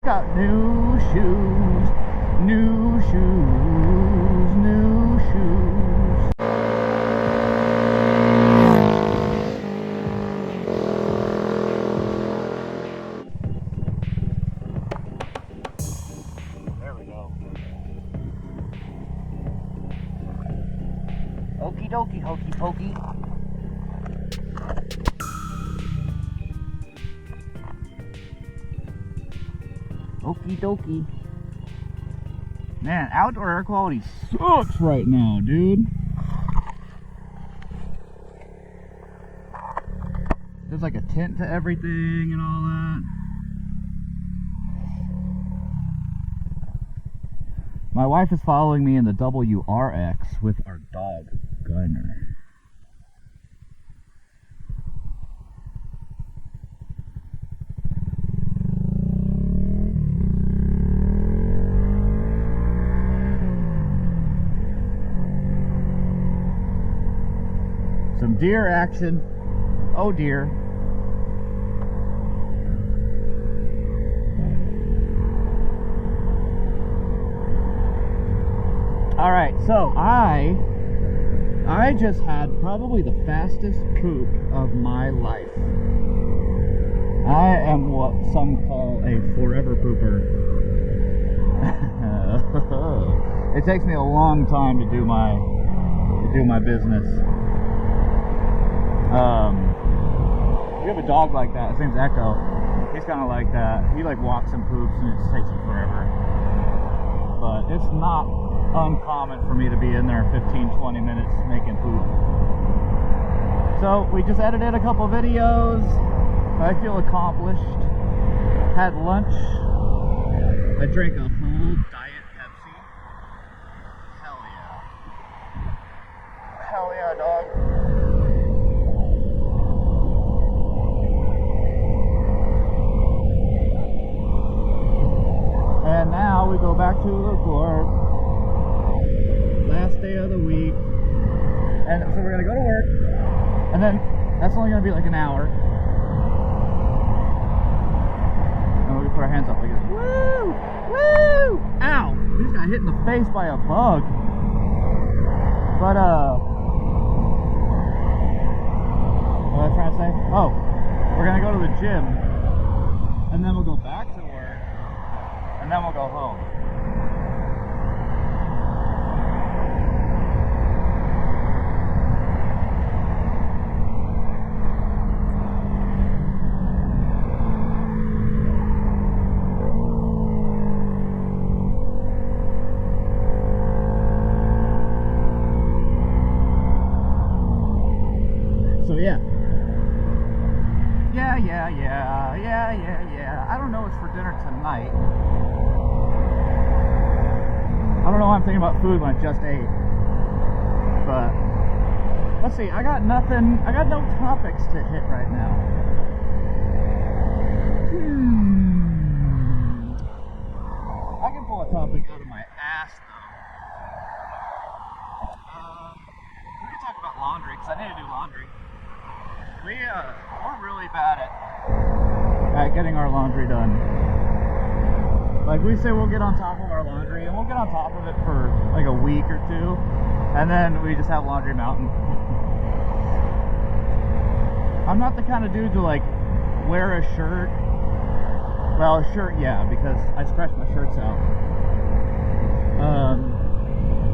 got new shoes, new shoes, new shoes. There we go. Okie dokie, hokey pokey. Okie dokie. Man, outdoor air quality sucks right now, dude. There's like a tint to everything and all that. My wife is following me in the WRX with our dog, Gunner. Some deer action. Oh dear. All right, so I just had probably the fastest poop of my life. I am what some call a forever pooper. It takes me a long time to do my business. We have a dog like that. His name's Echo. He's kind of like that. He like walks and poops, and it just takes him forever. But it's not uncommon for me to be in there 15-20 minutes making poop. So we just edited a couple videos. I feel accomplished. Had lunch. I drank a whole diet Pepsi. Hell yeah. Hell yeah, dog. And now we go back to the court. Last day of the week. And so we're gonna go to work. And then that's only gonna be like an hour. And we're gonna put our hands up like this. Woo! Woo! Ow! We just got hit in the face by a bug. But what was I trying to say? Oh, we're gonna go to the gym. And then we'll go back to work. And then we'll go home. So yeah. I don't know what's for dinner tonight. I don't know why I'm thinking about food when I just ate. But let's see, I got no topics to hit right now. I can pull a topic out of my ass though. We can talk about laundry, because I need to do laundry. We're really bad at getting our laundry done. Like, we say we'll get on top of our laundry, and we'll get on top of it for like a week or two, and then we just have laundry mountain. I'm not the kind of dude to like wear a shirt. Well, a shirt, yeah, because I stretch my shirts out.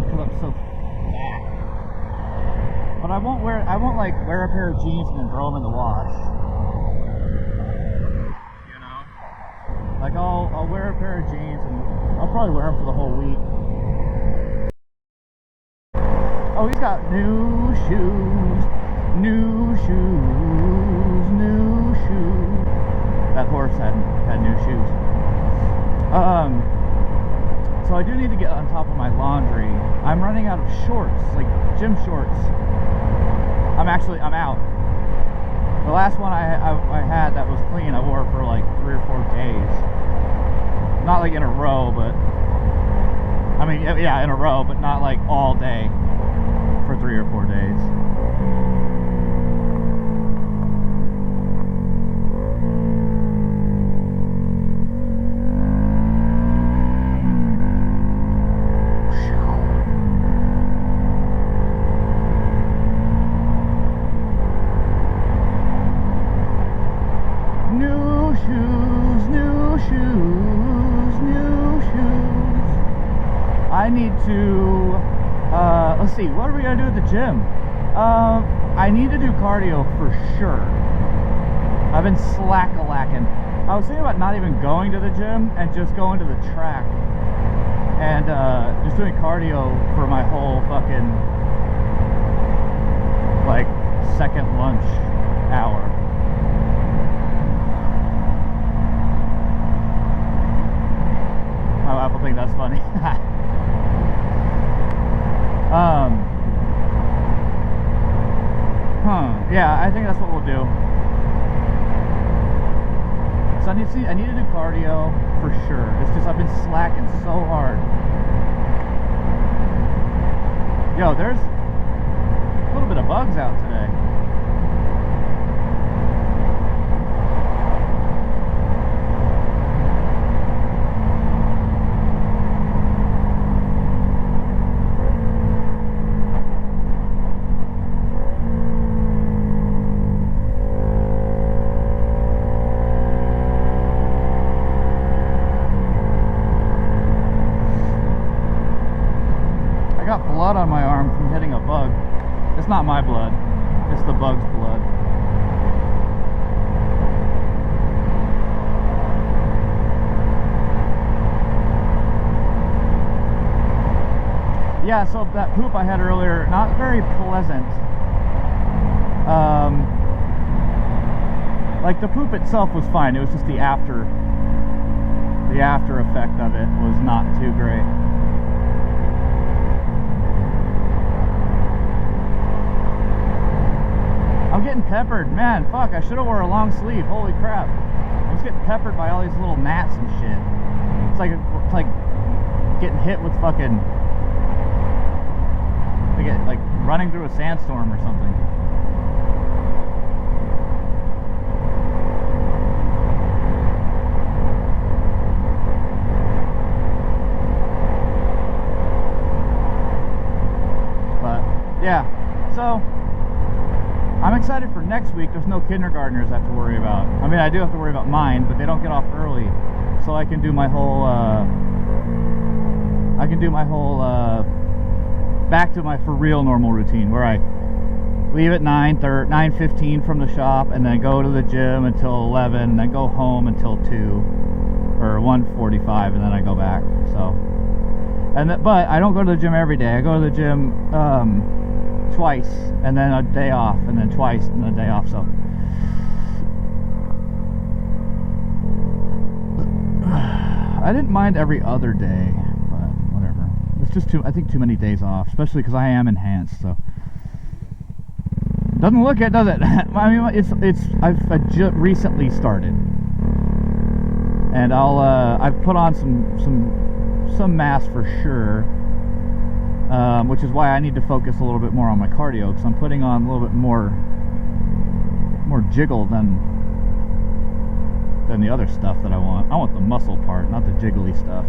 Because I'm so fat. But I won't like wear a pair of jeans and then throw them in the wash. You know? Like I'll wear a pair of jeans and I'll probably wear them for the whole week. Oh, he's got new shoes, new shoes, new shoes. That horse had new shoes. So I do need to get on top of my laundry. I'm running out of shorts, like gym shorts. I'm out. The last one I had that was clean, I wore for like 3 or 4 days. Not like in a row, but I mean, yeah, in a row, but not like all day for 3 or 4 days. I need to, let's see, what are we gonna do at the gym? I need to do cardio for sure. I've been slack-a-lacking. I was thinking about not even going to the gym and just going to the track and just doing cardio for my whole fucking, like, second lunch hour. Oh, Apple think that's funny. Yeah, I think that's what we'll do. So I need to do cardio for sure. It's just I've been slacking so hard. Yo, there's a little bit of bugs out today. I got blood on my arm from hitting a bug. It's not my blood, it's the bug's blood. Yeah, so that poop I had earlier, not very pleasant. Like the poop itself was fine, it was just the after effect of it was not too great. I'm getting peppered, man, fuck, I should have wore a long sleeve, holy crap. I was getting peppered by all these little gnats and shit. It's like getting hit with fucking, like running through a sandstorm or something. But yeah, so I'm excited for next week. There's no kindergartners I have to worry about. I mean, I do have to worry about mine, but they don't get off early, so I can do my whole back to my for real normal routine where I leave at 9:15 from the shop and then go to the gym until 11 and then go home until 2 or 1:45 and then I go back. So, but I don't go to the gym every day. I go to the gym twice and then a day off and then twice and then a day off. So I didn't mind every other day, but whatever. It's just I think too many days off, especially because I am enhanced. So doesn't look it, does it? I mean, I've just recently started, and I've put on some mass for sure. Which is why I need to focus a little bit more on my cardio, because I'm putting on a little bit more jiggle than the other stuff that I want. I want the muscle part, not the jiggly stuff.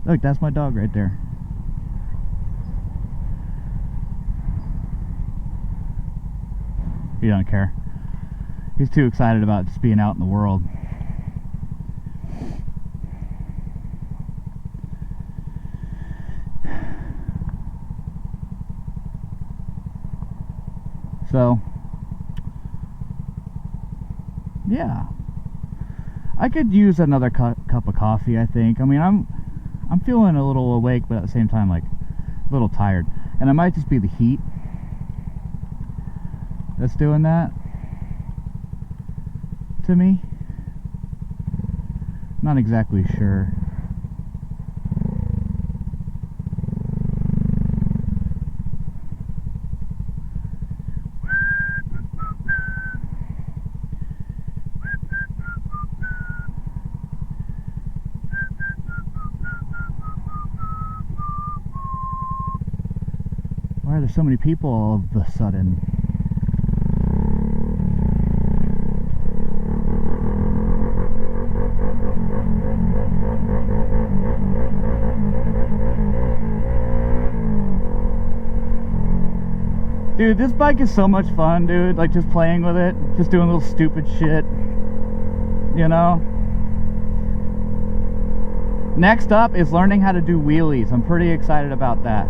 Look, that's my dog right there. He doesn't care. He's too excited about just being out in the world. So, yeah. I could use another cup of coffee, I think. I mean, I'm feeling a little awake, but at the same time, like, a little tired. And it might just be the heat that's doing that to me. Not exactly sure. Why are there so many people all of a sudden? Dude, this bike is so much fun, dude. Like, just playing with it, just doing little stupid shit, you know? Next up is learning how to do wheelies. I'm pretty excited about that.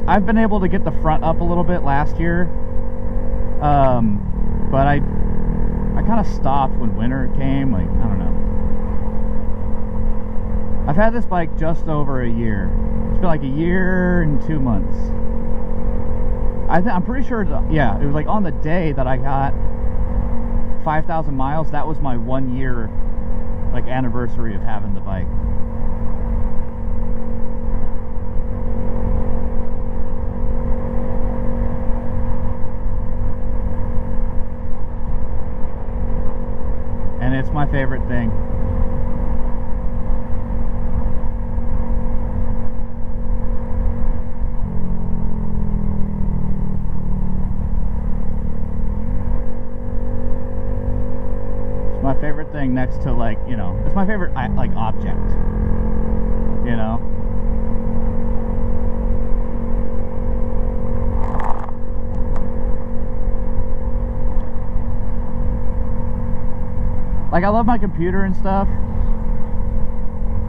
I've been able to get the front up a little bit last year, but I kind of stopped when winter came. Like, I don't know. I've had this bike just over a year. It's been like a year and 2 months. I'm pretty sure, yeah, it was like on the day that I got 5,000 miles. That was my 1 year, like, anniversary of having the bike. And it's my favorite thing. My favorite thing next to, like, you know, it's my favorite, like, object, you know. Like, I love my computer and stuff,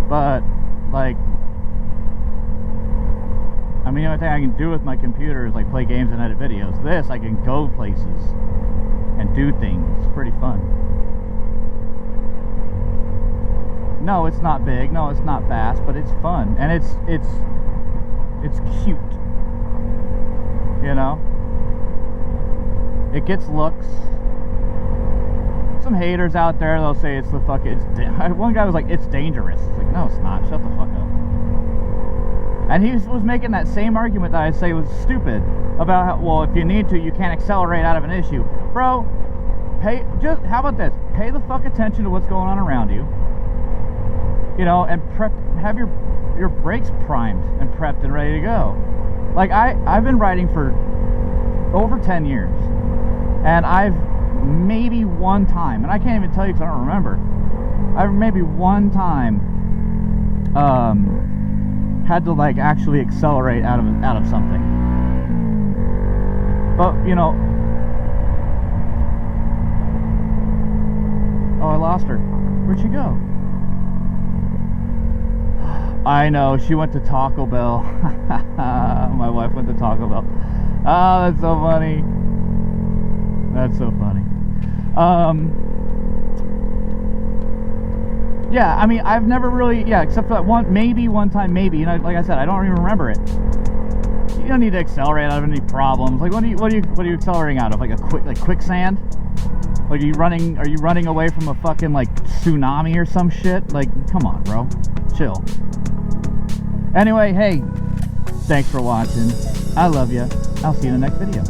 but, like, I mean, the only thing I can do with my computer is, like, play games and edit videos. This, I can go places and do things. It's pretty fun. No, it's not big. No, it's not fast, but it's fun, and it's cute. You know, it gets looks. Some haters out there, they'll say it's the fucking. One guy was like, "It's dangerous." It's like, no, it's not. Shut the fuck up. And he was making that same argument that I say was stupid about how, well, if you need to, you can't accelerate out of an issue, bro. How about this? Pay the fuck attention to what's going on around you. You know, and have your brakes primed and prepped and ready to go. Like, I've been riding for over 10 years, and I've maybe one time, and I can't even tell you because I don't remember, I've maybe one time had to, like, actually accelerate out of something. But, you know, oh, I lost her. Where'd she go? I know, she went to Taco Bell. My wife went to Taco Bell. Oh, that's so funny. That's so funny. Yeah, I mean, I've never really, yeah, except for that one time, maybe, you know, like I said, I don't even remember it. You don't need to accelerate out of any problems. Like, what are you accelerating out of? Like quicksand? Like, are you running away from a fucking, like, tsunami or some shit? Like, come on, bro. Chill. Anyway, hey, thanks for watching. I love you. I'll see you in the next video.